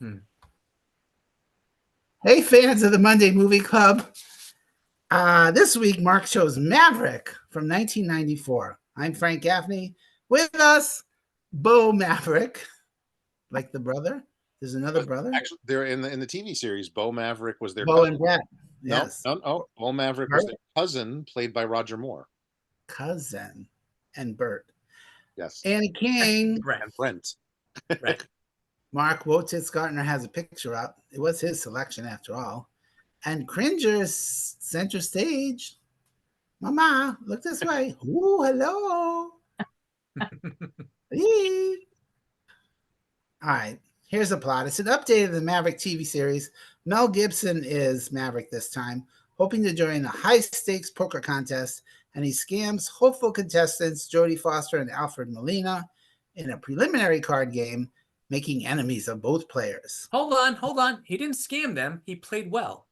Hmm. Hey, fans of the Monday Movie Club. This week, Mark chose Maverick from 1994. I'm Frank Gaffney. With us, Bo Maverick, like the brother. There's another brother, Actually, they're in the TV series. Bo Maverick was their Bo cousin. and Brett. No, Yes. no, no. Bo Maverick was Bert, their cousin, played by Roger Moore. cousin, and Bert. Yes, Annie King. Brent. and Brent. Right. Mark Wotis Gartner has a picture up. It was his selection after all. And Cringer's center stage. Mama, look this way. Ooh, hello. Hey. All right, here's the plot. It's an update of the Maverick TV series. Mel Gibson is Maverick this time, hoping to join a high stakes poker contest, and he scams hopeful contestants Jodie Foster and Alfred Molina in a preliminary card game, making enemies of both players. Hold on. He didn't scam them. He played well.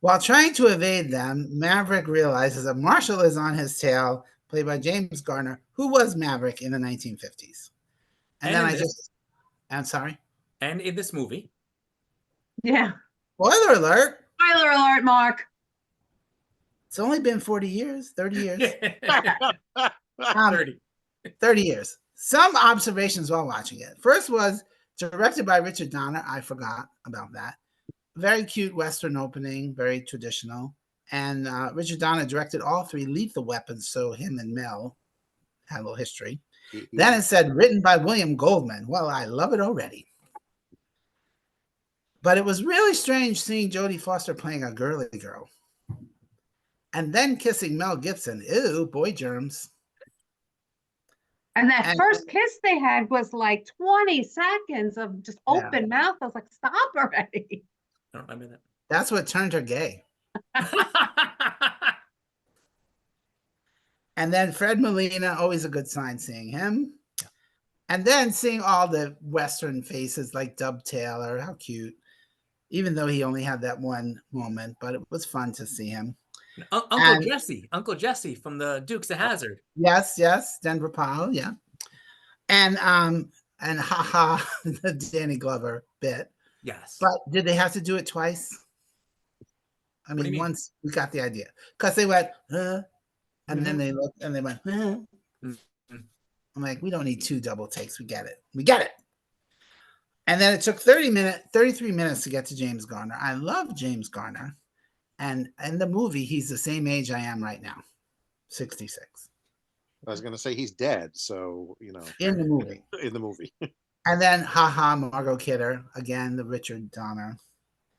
While trying to evade them, Maverick realizes that Marshall is on his tail, played by James Garner, who was Maverick in the 1950s. And then I'm sorry. And in this movie. Yeah. Spoiler alert. Spoiler alert, Mark. It's only been 40 years, 30 years. 30. 30 years. Some observations while watching it. First was directed by Richard Donner. I forgot about that. Very cute Western opening, very traditional. And Richard Donner directed all three Lethal Weapons, so him and Mel had a little history. Then it said written by William Goldman. Well, I love it already. But it was really strange seeing Jodie Foster playing a girly girl. And then kissing Mel Gibson. Ew, boy germs. And that first kiss they had was like 20 seconds of just open mouth. I was like, stop already. I don't remember that. That's what turned her gay. And then Fred Molina, always a good sign seeing him. And then seeing all the Western faces like Dub Taylor, how cute. Even though he only had that one moment, but it was fun to see him. Uncle Jesse from the Dukes of Hazzard. Yes, Denver Powell, yeah. And haha, the Danny Glover bit. Yes. But did they have to do it twice? I mean, once we got the idea. Because they went, and then they looked and they went, I'm like, we don't need 2 double takes. We get it. And then it took 33 minutes to get to James Garner. I love James Garner. And in the movie, he's the same age I am right now, 66. I was going to say he's dead, so, In the movie. In the movie. And then, Margot Kidder, again, the Richard Donner.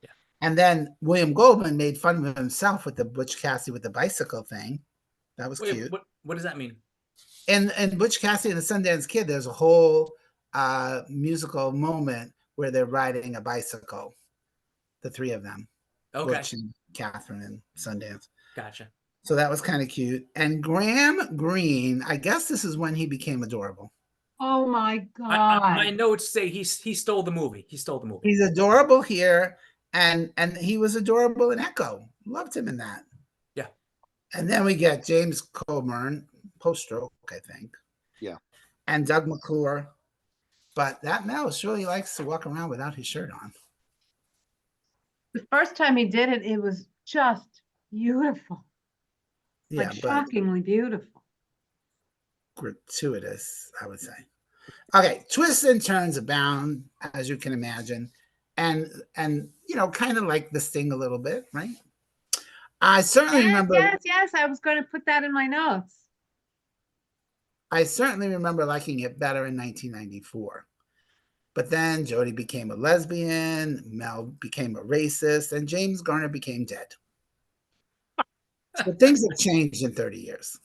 Yeah. And then William Goldman made fun of himself with the Butch Cassidy with the bicycle thing. That was cute. What does that mean? In Butch Cassidy and the Sundance Kid, there's a whole musical moment where they're riding a bicycle, the 3 of them. Okay. Butch and Catherine and Sundance. Gotcha. So that was kind of cute. And Graham Greene, I guess this is when he became adorable. Oh my God. My notes say he stole the movie. He's adorable here, and he was adorable in Echo. Loved him in that. Yeah. And then we get James Coburn, post-stroke, I think. Yeah. And Doug McClure. But that mouse really likes to walk around without his shirt on. The first time he did it, it was just beautiful. Yeah, like shockingly beautiful. Gratuitous, I would say. Okay, twists and turns abound, as you can imagine. And kind of like the Sting a little bit, right? I certainly remember. Yes, I was going to put that in my notes. I certainly remember liking it better in 1994. But then Jodie became a lesbian, Mel became a racist, and James Garner became dead. So things have changed in 30 years.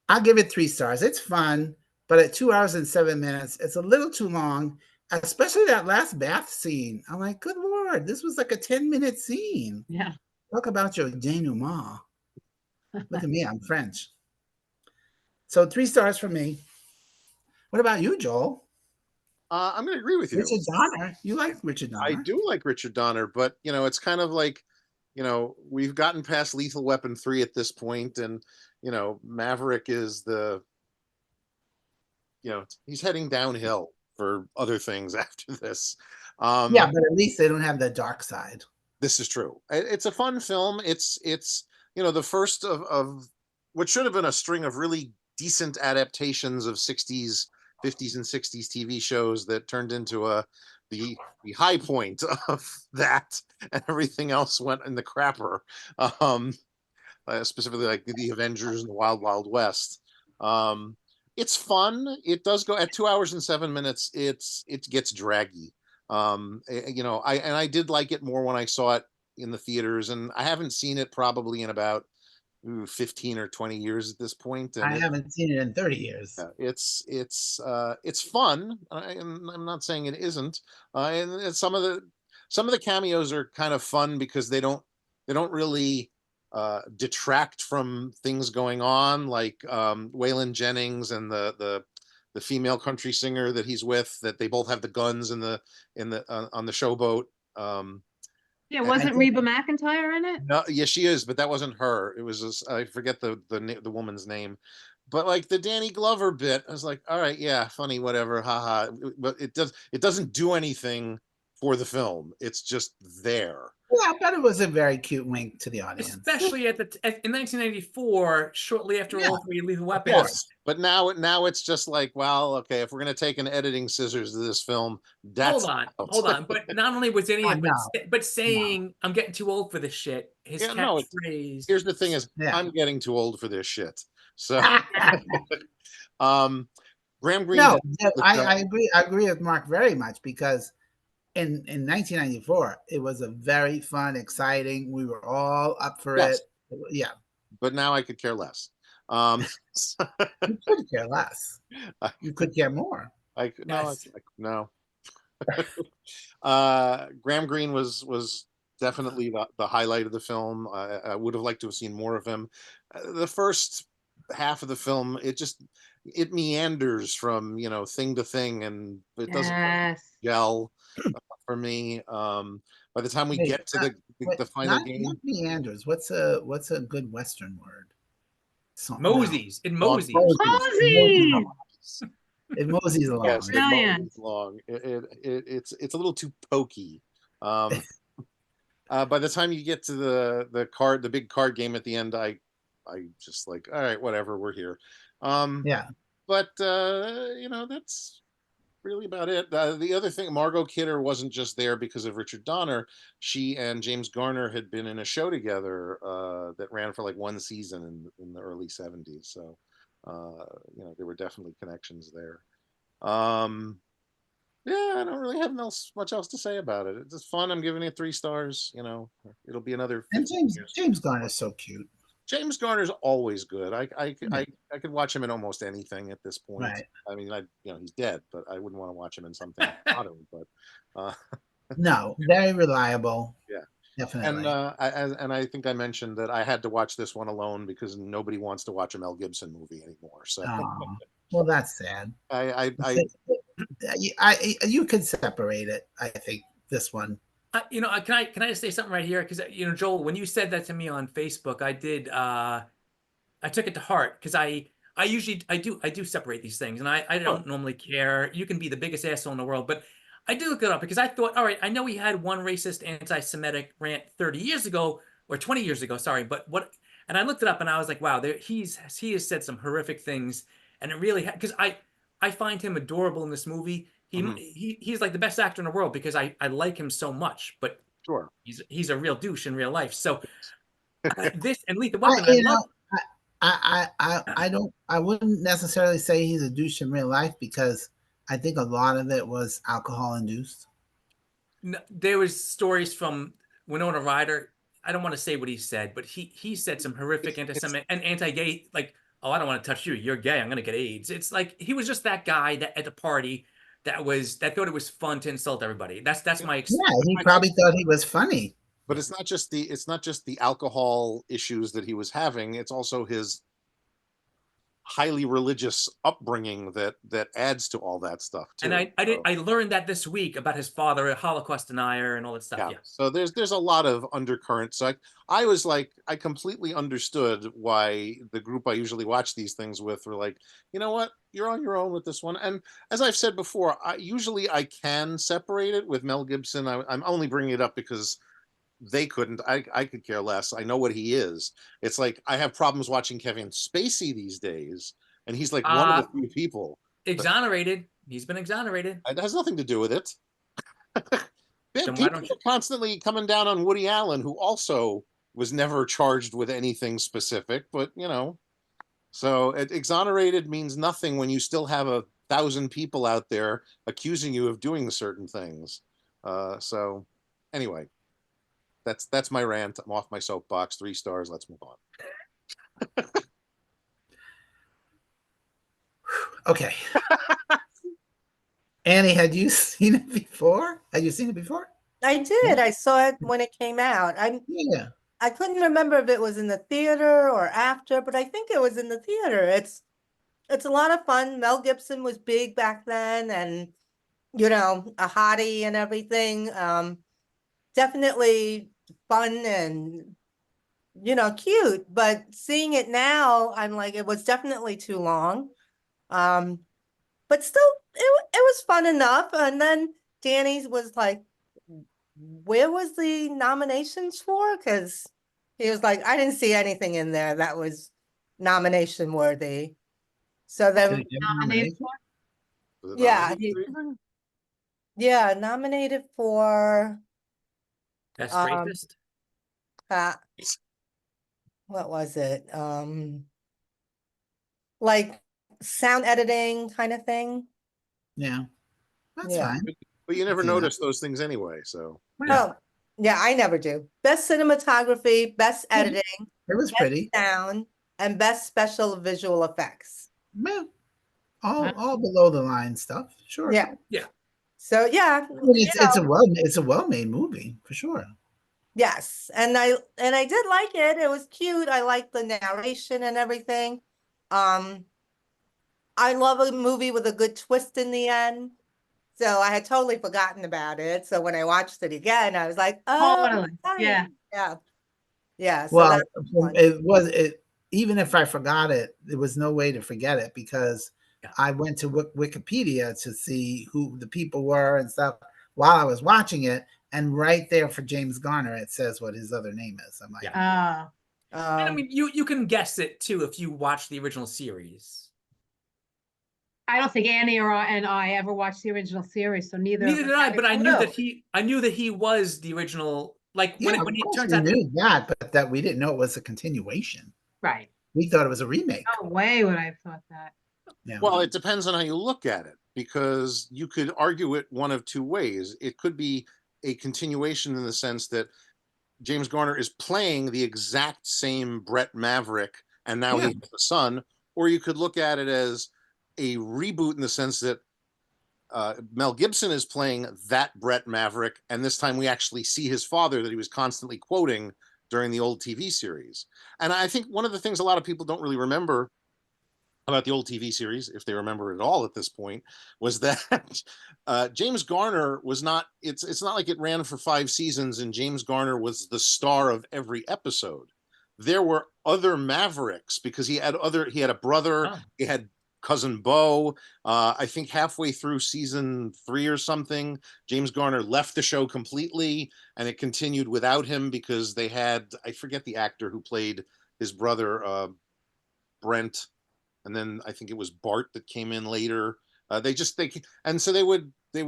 I'll give it 3 stars. It's fun, but at 2 hours and 7 minutes, it's a little too long, especially that last bath scene. I'm like, good Lord, this was like a 10-minute scene. Yeah. Talk about your denouement. Look at me, I'm French. So 3 stars for me. What about you, Joel? I'm going to agree with you. Richard Donner. You like Richard Donner. I do like Richard Donner, but, it's kind of like, we've gotten past Lethal Weapon 3 at this point, and, Maverick is he's heading downhill for other things after this. Yeah, but at least they don't have the dark side. This is true. It's a fun film. It's the first of what should have been a string of really decent adaptations of 60s, 50s, and 60s TV shows that turned into the high point of that, and everything else went in the crapper. Specifically like the Avengers and the Wild Wild West. It's fun. It does go at 2 hours and 7 minutes. It gets draggy. I did like it more when I saw it in the theaters, and I haven't seen it probably in about 15 or 20 years at this point. And I haven't seen it in 30 years. It's fun. I'm not saying it isn't. And some of the cameos are kind of fun because they don't really detract from things going on, like Waylon Jennings and the female country singer that he's with, that they both have the guns on the showboat. Yeah, wasn't Reba McEntire in it? No, yeah, she is, but that wasn't her. It was I forget the woman's name, but like the Danny Glover bit, I was like, all right, yeah, funny, whatever, haha. But it doesn't do anything for the film. It's just there. Yeah, but it was a very cute wink to the audience. Especially in 1994, shortly after all three Lethal Weapons. Yes, but now it's just like, well, okay, if we're gonna take an editing scissors to this film, that's hold on. But not only was any of it, but saying I'm getting too old for this shit. His catchphrase. Here's the thing: I'm getting too old for this shit. So, Graham Greene. No, I agree. I agree with Mark very much, because in 1994, it was a very fun, exciting. We were all up for it. Yeah. But now I could care less. You could care less. You could care more. No. Graham Greene was definitely the highlight of the film. I would have liked to have seen more of him. The first half of the film, it meanders from thing to thing, and it doesn't gel for me. By the time we get to the final game, not meanders. What's a good Western word? Moseys. It moseys. It moseys along. Yes, it moseys along. It's a little too pokey. By the time you get to the big card game at the end, I just like, all right, whatever, we're here. But that's really about it. The other thing, Margot Kidder wasn't just there because of Richard Donner. She and James Garner had been in a show together that ran for like one season in the early 70s. So, there were definitely connections there. I don't really have much else to say about it. It's just fun. I'm giving it 3 stars. It'll be another. And James Garner's so cute. James Garner's always good. I could watch him in almost anything at this point. Right. I mean, he's dead, but I wouldn't want to watch him in something modern. But no, very reliable. Yeah, definitely. And I think I mentioned that I had to watch this one alone because nobody wants to watch a Mel Gibson movie anymore. So, well, that's sad. You could separate it. I think this one. Can I just say something right here? Because Joel, when you said that to me on Facebook, I did. I took it to heart, because I do separate these things, and I don't normally care. You can be the biggest asshole in the world, but I did look it up because I thought, all right, I know he had one racist, anti-Semitic rant 30 years ago or 20 years ago. Sorry, but what? And I looked it up, and I was like, wow, he has said some horrific things, and it really because I find him adorable in this movie. He's like the best actor in the world because I like him so much, but sure, he's a real douche in real life. So this and Lethal Weapon, I wouldn't necessarily say he's a douche in real life, because I think a lot of it was alcohol induced. No, there was stories from Winona Ryder. I don't want to say what he said, but he said some horrific anti-Semitic and anti-gay, like, oh, I don't want to touch you. You're gay. I'm going to get AIDS. It's like he was just that guy that at the party that thought it was fun to insult everybody. That's my experience. Yeah, he probably thought he was funny. But it's not just the alcohol issues that he was having. It's also his highly religious upbringing that adds to all that stuff too. And I learned that this week about his father, a Holocaust denier, and all that stuff. Yeah. Yeah. So there's a lot of undercurrent. So I was like, I completely understood why the group I usually watch these things with were like, you know what, you're on your own with this one. And as I've said before, usually I can separate it with Mel Gibson. I'm only bringing it up because they couldn't. I could care less. I know what he is. It's like I have problems watching Kevin Spacey these days, and he's like one of the few people. Exonerated. He's been exonerated. It has nothing to do with it. Then People are constantly coming down on Woody Allen, who also was never charged with anything specific, but you know, so exonerated means nothing when you still have 1,000 people out there accusing you of doing certain things. So anyway, that's my rant. I'm off my soapbox. 3 stars. Let's move on. Okay. Annie, had you seen it before? Had you seen it before? I did. I saw it when it came out. Yeah. I couldn't remember if it was in the theater or after, but I think it was in the theater. It's a lot of fun. Mel Gibson was big back then, and you know, a hottie and everything. Definitely fun and you know, cute. But seeing it now, I'm like, it was definitely too long. But still, it was fun enough. And then Danny was like, where was the nominations for? Because he was like, I didn't see anything in there that was nomination worthy. So then, Nominated for? Was it yeah, nominated for anything? yeah, nominated for Best Um, rapist. What was it? Like sound editing kind of thing. Yeah. That's Yeah. fine. But you never See that. notice those things anyway. So Oh, yeah, I never do. Best cinematography, best Yeah. editing, It was best pretty. sound, and best special visual effects. Yeah. All below the line stuff. Sure. Yeah. Yeah. So yeah, I mean, it's a well-made movie for sure. yes. And I did like it. It was cute. I liked the narration and everything. I love a movie with a good twist in the end. So I had totally forgotten about it. So when I watched it again, I was like, oh, Totally. right. Yeah. Yeah. Yeah. So Well, that's fun. it even if I forgot it, there was no way to forget it because Yeah. I went to Wikipedia to see who the people were and stuff while I was watching it, and right there for James Garner, it says what his other name is. I'm like, Yeah. And I Um, mean, you can guess it too if you watch the original series. I don't think Annie and I ever watched the original series, so neither Neither of did us I, had a but I knew that clue. he was the original. Like yeah, when of he course turns we out knew that, but that we didn't know it was a continuation. Right. We thought it was a remake. No way would I have thought that. Yeah. well, it depends on how you look at it because you could argue it one of 2 ways. It could be a continuation in the sense that James Garner is playing the exact same Brett Maverick, and now Yeah. he's the son. Or you could look at it as a reboot in the sense that Mel Gibson is playing that Brett Maverick, and this time we actually see his father that he was constantly quoting during the old TV series. And I think one of the things a lot of people don't really remember about the old TV series, if they remember it at all at this point, was that James Garner was not. It's not like it ran for 5 seasons and James Garner was the star of every episode. There were other Mavericks because he had a brother, Oh. he had cousin Bo. I think halfway through season 3 or something, James Garner left the show completely, and it continued without him because they had, I forget the actor who played his brother, Brent, and then I think it was Bart that came in later. And so what they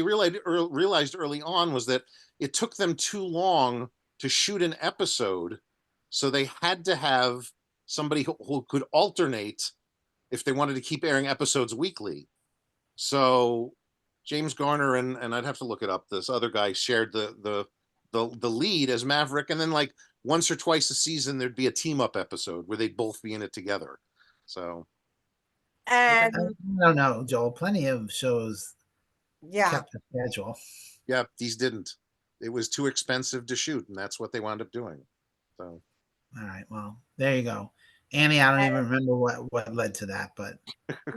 realized early on was that it took them too long to shoot an episode, so they had to have somebody who could alternate if they wanted to keep airing episodes weekly. So James Garner and I'd have to look it up. This other guy shared the lead as Maverick, and then like once or twice a season there'd be a team up episode where they'd both be in it together. So and I don't know, Joel. Plenty of shows yeah, kept the schedule. yeah, these didn't. It was too expensive to shoot, and that's what they wound up doing. So All right. Well, there you go. Annie, I don't even remember what led to that, but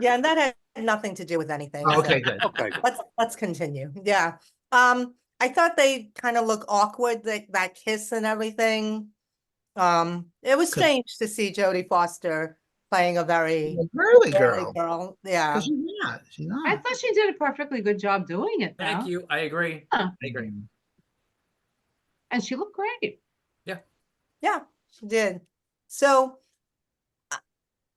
Yeah, and that had nothing to do with anything. oh, so okay, good. Okay. let's continue. Yeah. I thought they kind of look awkward, that kiss and everything. It was strange to see Jodie Foster playing a very Girly girly girl. girl. Yeah. 'Cause she's not. She's not. I thought she did a perfectly good job doing it, though. Thank you. I agree. Huh. I agree. And she looked great. Yeah, she did. So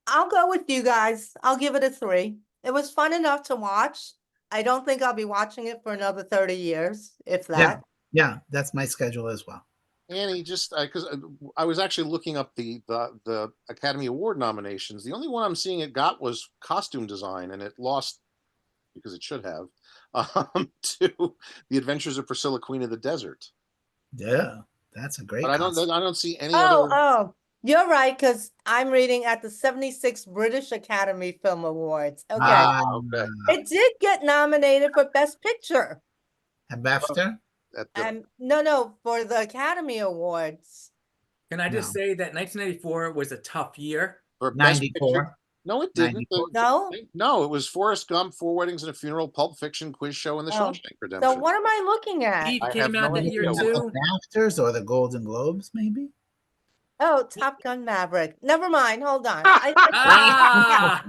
I'll go with you guys. I'll give it a 3. It was fun enough to watch. I don't think I'll be watching it for another 30 years, if that. Yeah, that's my schedule as well. Annie, just because I was actually looking up the Academy Award nominations. The only one I'm seeing it got was costume design, and it lost because it should have to The Adventures of Priscilla, Queen of the Desert. Yeah, that's a great. But I costume. don't see any other. Oh, you're right, because I'm reading at the 76th British Academy Film Awards. Okay. Okay. It did get nominated for Best Picture. And BAFTA. No, for the Academy Awards. Can I just say that 1984 was a tough year? For Best Picture. 94. No, it didn't. 94. No, it was Forrest Gump, Four Weddings and a Funeral, Pulp Fiction, Quiz Show, and The Oh. Shawshank Redemption. So what am I looking at? Heat I came have out no that year idea too. The BAFTAs or the Golden Globes, maybe. Oh, Top Gun Maverick. Never mind. Hold on. Ah!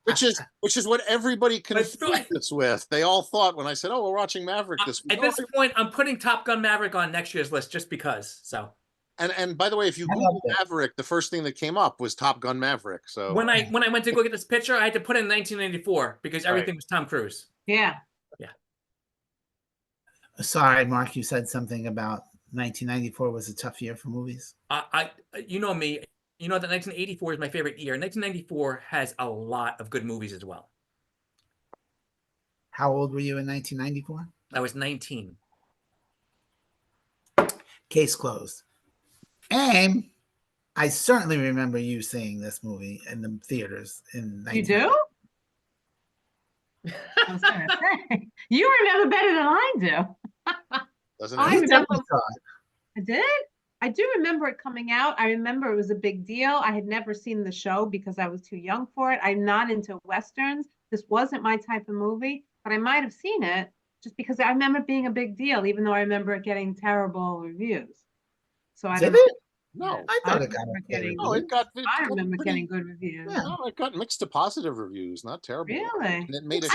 which is what everybody Let's do confused it. us with. They all thought when I said, "Oh, we're watching Maverick this week." At this point, I'm putting Top Gun Maverick on next year's list just because. So And by the way, if you I Google love that. Maverick, the first thing that came up was Top Gun Maverick. So when I went to go get this picture, I had to put in 1984 because everything was Tom Cruise. Yeah. Sorry, Mark, you said something about 1994 was a tough year for movies. You know me. You know that 1984 is my favorite year. 1994 has a lot of good movies as well. How old were you in 1994? I was 19. Case closed. And I certainly remember you seeing this movie in the theaters in. You do? I was gonna say, you remember better than I do. doesn't I it? remember. saw it. I did. I do remember it coming out. I remember it was a big deal. I had never seen the show because I was too young for it. I'm not into Westerns. This wasn't my type of movie, but I might have seen it just because I remember it being a big deal, even though I remember it getting terrible reviews. So I Did don't it? No, I thought it got remember okay getting- no, it got. I remember pretty- getting good reviews. Yeah. No, it got mixed to positive reviews, not terrible. Really? And it made a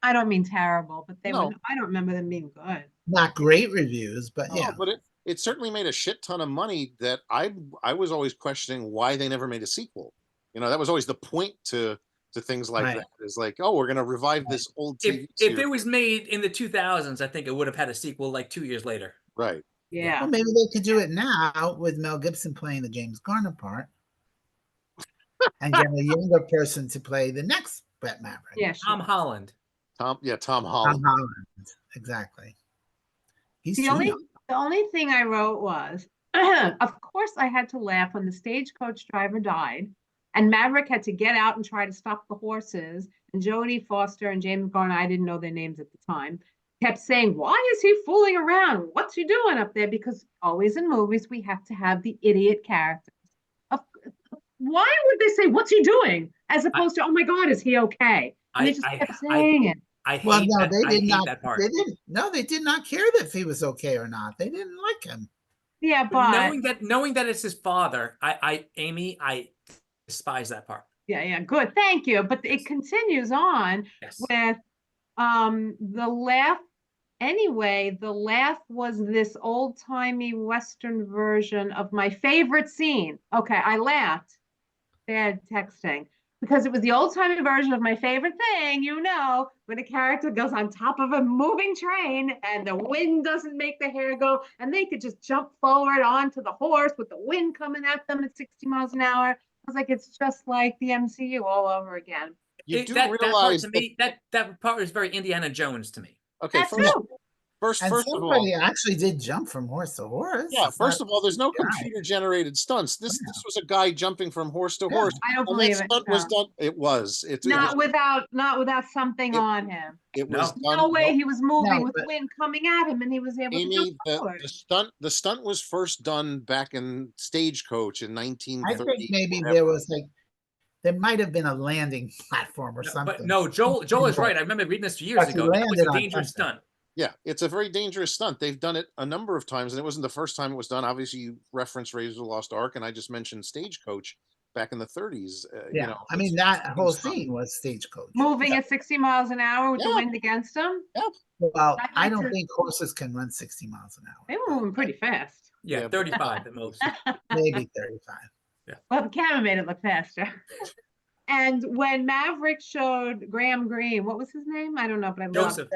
I don't mean terrible, but they No. were. I don't remember them being good. Not great reviews, but No, yeah. but it certainly made a shit ton of money that I was always questioning why they never made a sequel. You know, that was always the point to things like Right. that. Is like, oh, we're gonna revive this old TV If series. it was made in the 2000s, I think it would have had a sequel like 2 years later. Right. Yeah. Well, maybe they could do it now with Mel Gibson playing the James Garner part and get a younger person to play the next Brett Maverick. Yeah. Tom Sure. Holland. Tom Tom Holland. Holland. Exactly. He's The too only young. the only thing I wrote was, of course, I had to laugh when the stagecoach driver died, and Maverick had to get out and try to stop the horses. And Jodie Foster and James Garner, I didn't know their names at the time, kept saying, "Why is he fooling around? What's he doing up there?" Because always in movies we have to have the idiot characters. Why would they say, "What's he doing?" as opposed to, "Oh my God, is he okay?" And they just kept saying it. I hate Well, no, that. they I did hate not. that part. They didn't. No, they did not care if he was okay or not. They didn't like him. Yeah, But but knowing that it's his father, Amy, I despise that part. yeah, good. Thank you. But it continues on Yes. with the laugh. Anyway, the laugh was this old-timey Western version of my favorite scene. Okay, I laughed. Bad texting. Because it was the old-timey version of my favorite thing, when a character goes on top of a moving train and the wind doesn't make the hair go, and they could just jump forward onto the horse with the wind coming at them at 60 miles an hour. I was like, it's just like the MCU all over again. You do that part realize to me, that part is very Indiana Jones to me. okay, That first, too. First And of all, somebody actually did jump from horse to horse. yeah, It's first not of all, there's no a guy. computer generated stunts. This Yeah. this was a guy jumping from horse to Yeah. horse. I don't And that believe it. stunt was No. done. It was. It was. Not without something It, on him. it No. was done. No way No, he was moving No, with but wind coming at him and he was able to jump Amy, forward. the stunt was first done back in Stagecoach in I 1930. think maybe whatever. there was like there might have been a landing platform or No, something. but no, Joel is right. I remember reading this years But he ago. That was landed a on dangerous something. stunt. Yeah, it's a very dangerous stunt. They've done it a number of times, and it wasn't the first time it was done. Obviously, you referenced Raiders of the Lost Ark, and I just mentioned Stagecoach back in the 30s. Yeah, I mean that whole scene was Stagecoach. Moving Yeah. at 60 miles an hour with the Yeah. wind against him. Well, I'd I like don't to- think horses can run 60 miles an hour. They were moving pretty fast. Yeah, Yeah, but- 35 at most. Maybe 35. Well, the camera made it look faster. And when Maverick showed Graham Greene, what was his name? I don't know, but I love Joseph.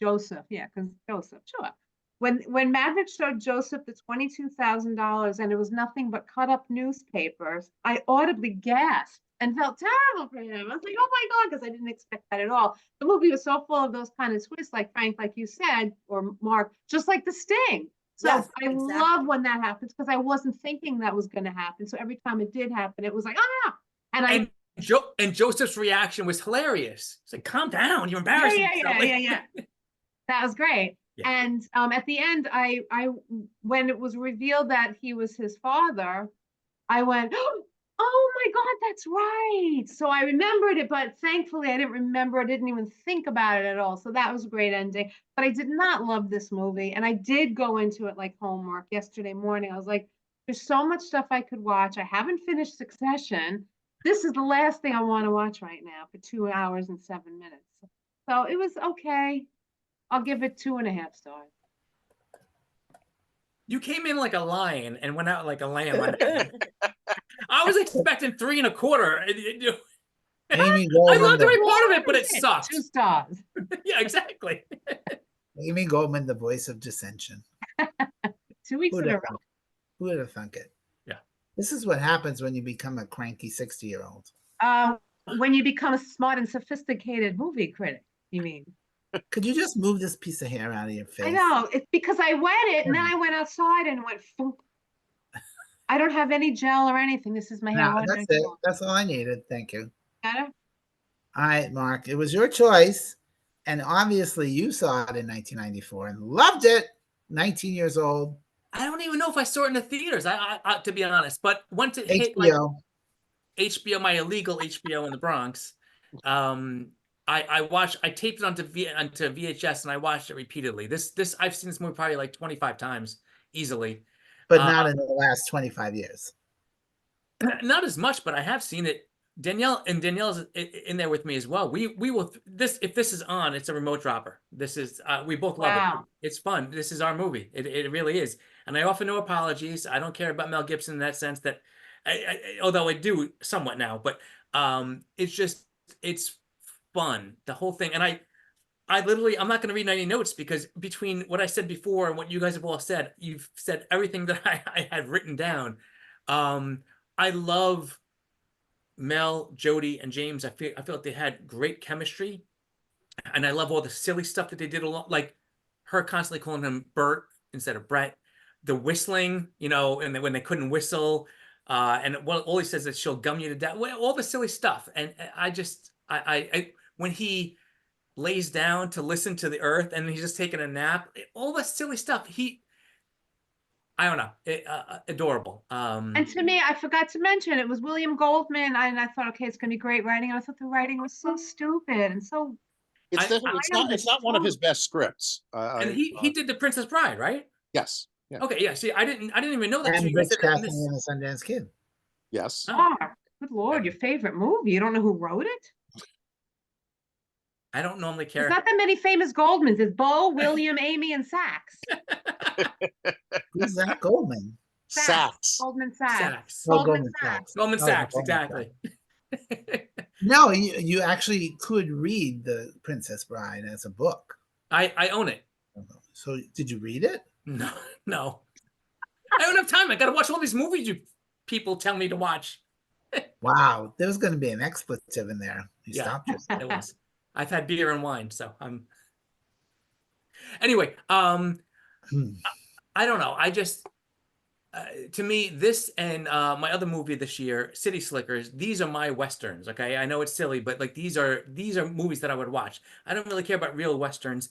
Joseph. Yeah, because Joseph, sure. When Maverick showed Joseph the $22,000 and it was nothing but cut up newspapers, I audibly gasped and felt terrible for him. I was like, oh my God, because I didn't expect that at all. The movie was so full of those kind of twists, like Frank, like you said, or Mark, just like The Sting. So Yes, I exactly. love when that happens because I wasn't thinking that was going to happen. So every time it did happen, it was like, ah. And And Joseph's reaction was hilarious. It's like, calm down, you're yeah, embarrassing yeah, yourself. yeah. That was great. Yeah. And at the end, I when it was revealed that he was his father, I went, oh my God, that's right. So I remembered it, but thankfully I didn't remember. I didn't even think about it at all. So that was a great ending. But I did not love this movie. And I did go into it like homework yesterday morning. I was like, there's so much stuff I could watch. I haven't finished Succession. This is the last thing I want to watch right now for 2 hours and 7 minutes. So it was okay. I'll give it 2.5 stars. You came in like a lion and went out like a lamb. I was expecting 3.25. Amy I Goldman, loved every the, part of it, but it sucks. 2 stars. Yeah, exactly. Amy Goldman, the voice of dissension. 2 weeks in a row. Who would have thunk it? Yeah. This is what happens when you become a cranky 60-year-old. When you become a smart and sophisticated movie critic, you mean? Could you just move this piece of hair out of your face? I know. It's because I wet it and then I went outside and went thump. I don't have any gel or anything. This is my hair. No, What that's did I it. do? That's all I needed. Thank you. Better? All right, Mark. It was your choice. And obviously you saw it in 1994 and loved it. 19 years old. I don't even know if I saw it in the theaters. I to be honest, but once it hit like HBO. HBO, my illegal HBO in the Bronx, I taped it onto VHS and I watched it repeatedly. This I've seen this movie probably like 25 times easily. But not in the last 25 years. Not as much, but I have seen it. Danielle's in there with me as well. We will if this is on, it's a remote dropper. This is we both love Wow. it. It's fun. This is our movie. It really is. And I offer no apologies. I don't care about Mel Gibson in that sense that although I do somewhat now, but it's fun, the whole thing. And I literally, I'm not going to read any notes because between what I said before and what you guys have all said, you've said everything that I had written down. I love Mel, Jody, and James. I feel like they had great chemistry, and I love all the silly stuff that they did along, like her constantly calling him Bert instead of Brett, the whistling, and when they couldn't whistle, and all he says is she'll gum you to death. Well, all the silly stuff, and I when he lays down to listen to the earth and he's just taking a nap, all the silly stuff. I don't know, adorable. And to me, I forgot to mention it was William Goldman, and I thought, okay, it's going to be great writing. And I thought the writing was so stupid and so. It's definitely it's not one of his best scripts. And he did The Princess Bride, right? Yes. Yeah. Okay, yeah. See, I didn't even know that. And Rich Casting and the Sundance Kid. Yes. Oh, good Lord, your favorite movie. You don't know who wrote it? I don't normally care. There's not that many famous Goldmans. There's Bo, William, Amy, and Sachs. Who's that? Goldman. Sachs. Goldman Sachs. Sachs. Oh, Goldman Sachs. Goldman Oh, Sachs, Goldman exactly. No, you actually could read The Princess Bride as a book. I own it. So did you read it? No. I don't have time. I got to watch all these movies you people tell me to watch. Wow, there was going to be an expletive in there. You Yeah. stopped yourself. It was. I've had beer and wine, so I'm. Anyway, Hmm. I don't know. I just to me, this and my other movie this year, City Slickers, these are my westerns. Okay, I know it's silly, but like these are movies that I would watch. I don't really care about real westerns.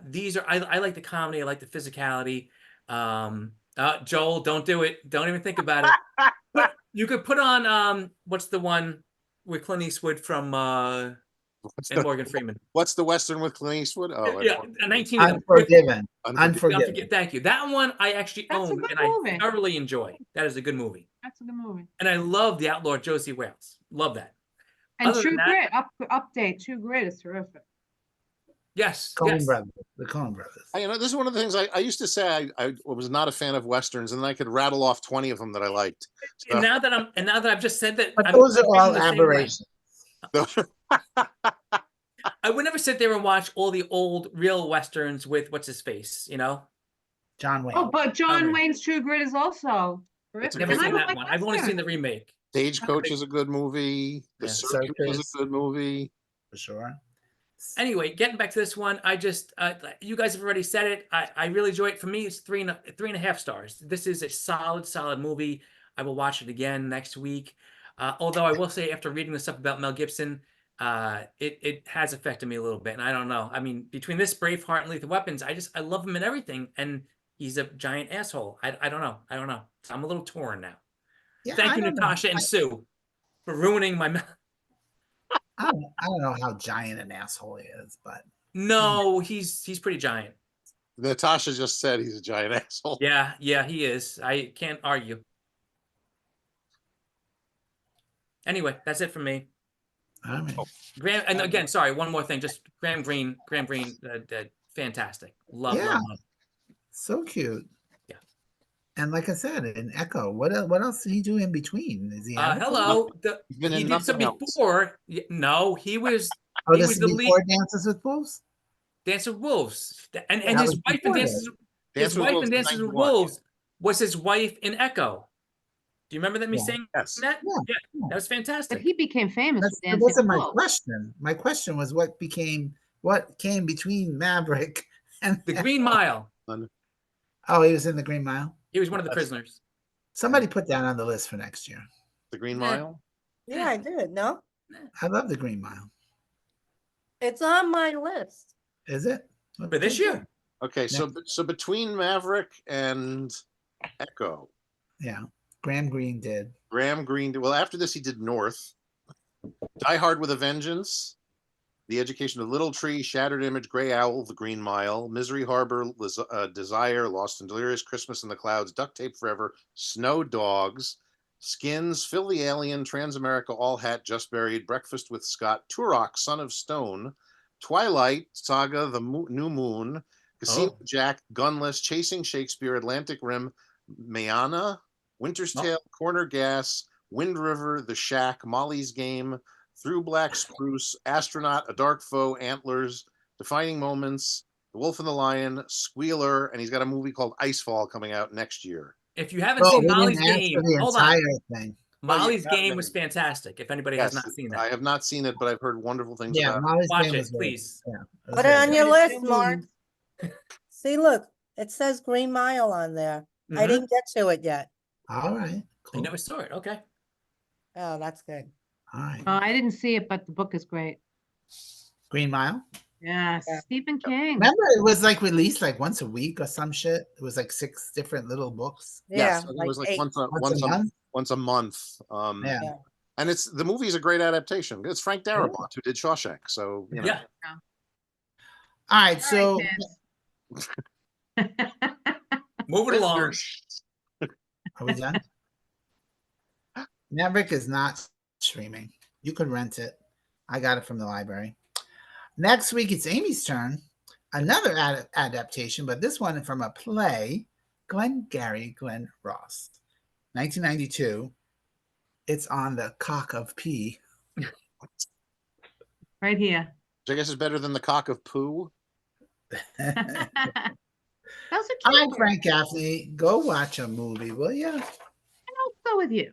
These are I like the comedy, I like the physicality. Joel, don't do it. Don't even think about it. But you could put on what's the one with Clint Eastwood from and Morgan Freeman. What's the Western with Clint Eastwood? Oh, Yeah, a 19 Unforgiven. Unforgiven. Unforgiven. Thank you. That one I actually That's a own good and I movie. thoroughly enjoy. That is a good movie. That's a good movie. And I love the outlaw Josie Wales. Love that. And Other than True that, Grit, update, True Grit is terrific. yes, Coen yes. Brothers. The Coen Brothers. You know, this is one of the things I used to say I was not a fan of Westerns, and then I could rattle off 20 of them that I liked. So, And now that I've just said that, But I'm those are feeling all the same way. aberrations. I would never sit there and watch all the old real westerns with what's his face, you know? John Wayne. Oh, but John Wayne. Wayne's True Grit is also It's a terrific. Never great And I seen don't that like one. I've only seen the Westerns. remake. Stagecoach is a good movie. The Yeah. Circus is Circus. a good movie. For sure. Anyway, getting back to this one, I just you guys have already said it. I really enjoy it. For me, it's three and a half stars. This is a solid movie. I will watch it again next week. Although I will say, after reading the stuff about Mel Gibson, it has affected me a little bit. And I don't know. I mean, between this, Braveheart, and Lethal Weapons, I love him in everything, and he's a giant asshole. I don't know. So I'm a little torn now. Yeah, Thank I you, don't know. Natasha and Sue, for ruining my. I don't know how giant an asshole he is, but No, he's pretty giant. Natasha just said he's a giant asshole. Yeah, he is. I can't argue. Anyway, that's it for me. I mean, Graham, and again, sorry, one more thing. Just Graham Greene, fantastic. Love, Yeah. love, love. so cute. Yeah. And like I said, in Echo, what else did he do in between? Is he? Hello. He's been He in did some nothing else. before. No, he was Oh, he this was is the lead before Dances with Wolves. Dance with Wolves, and That his was wife in before Dances. His Dance with wife Wolves in in Dances with 91. Wolves was his wife in Echo. Do you remember that me Yeah. saying Yes. that? Yeah, Yeah, yeah. that was But fantastic. he became famous That for Dancing wasn't my Wolves. question. My question was what came between Maverick and The Green Mile. Oh, he was in the Green Mile. He was one of the Yes. prisoners. Somebody put that on the list for next year. The Green Yeah. Mile. Yeah, I did. No, I love the Green Mile. it's on my list. Is it? For this year. Okay, so between Maverick and Echo, Yeah. Graham Greene did. Graham Greene. Well, after this, he did North, Die Hard with a Vengeance, The Education of Little Tree, Shattered Image, Gray Owl, The Green Mile, Misery Harbor, Desire, Lost and Delirious, Christmas in the Clouds, Duct Tape Forever, Snow Dogs, Skins, Phil the Alien, Transamerica, All Hat, Just Buried, Breakfast with Scott, Turok, Son of Stone, Twilight Saga, The New Moon, Casino Jack, Gunless, Chasing Shakespeare, Atlantic Rim, Mayana, Winter's Tale, Corner Gas, Wind River, The Shack, Molly's Game, Through Black Spruce, Astronaut, A Dark Foe, Antlers, Defining Moments, The Wolf and the Lion, Squealer, and he's got a movie called Icefall coming out next year. If you haven't Oh, seen we Molly's didn't ask Game, for the hold on. entire thing. Molly's Oh, yeah, Game was fantastic. If anybody has not seen I that, have not seen it, but I've heard wonderful things Yeah, about it. Molly's watch Game it, was good. please. Yeah, was Put it very on good. your Two list, Mark. moons. See, look, it says Green Mile on there. I Mhm. didn't get to it yet. All right. I Cool. never saw it. Okay. Oh, that's good. All right. I didn't see it, but the book is great. Green Mile. Yes, Yeah. Stephen King. Remember, it was like released like once a week or some shit. It was like 6 different little books. Yeah, Yes, it was like 8. once a month. Yeah. Yeah. And the movie's a great adaptation. It's Frank Darabont who did Shawshank, so you know. Yeah. All right. All So right, kids. Move it along. are we done? Maverick is not streaming. You could rent it. I got it from the library. Next week, it's Amy's turn. Another adaptation, but this one from a play, Glenn Ross, 1992. It's on the Cock of P. Right here. Which I guess is better than the Cock of Pooh. Those are All right, cute. Frank Gaffney, go watch a movie, will you? And I'll go with you.